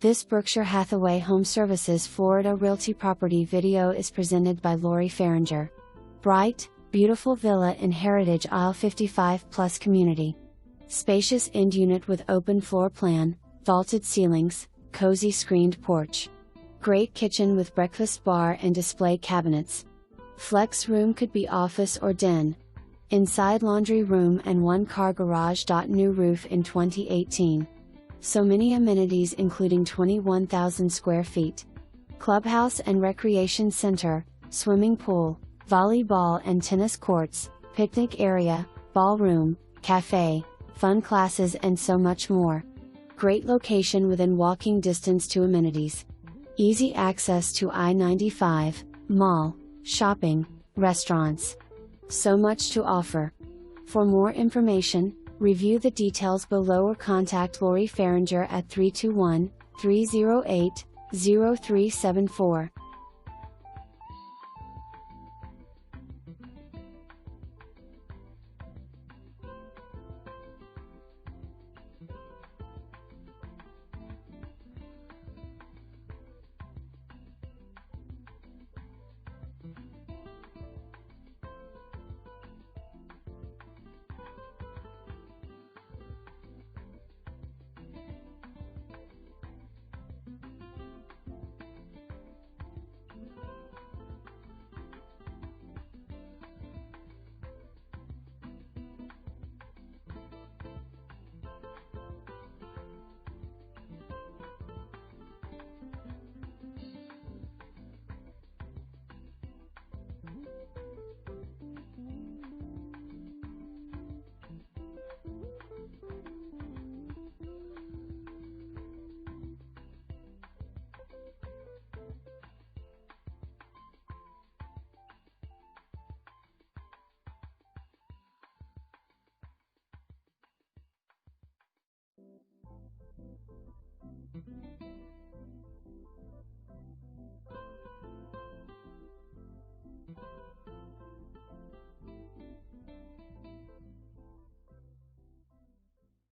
This Berkshire Hathaway HomeServices Florida Realty property video is presented by Lori Farringer. Bright, beautiful villa in Heritage Isle 55 Plus community. Spacious end unit with open floor plan, vaulted ceilings, cozy screened porch. Great kitchen with breakfast bar and display cabinets. Flex room could be office or den. Inside laundry room and one-car garage.New roof in 2018. So many amenities including 21,000 square feet. Clubhouse and recreation center, swimming pool, volleyball and tennis courts, picnic area, ballroom, cafe, fun classes and so much more. Great location within walking distance to amenities. Easy access to I-95, mall, shopping, restaurants. So much to offer. For more information, review the details below or contact Lori Farringer at 321-308-0374.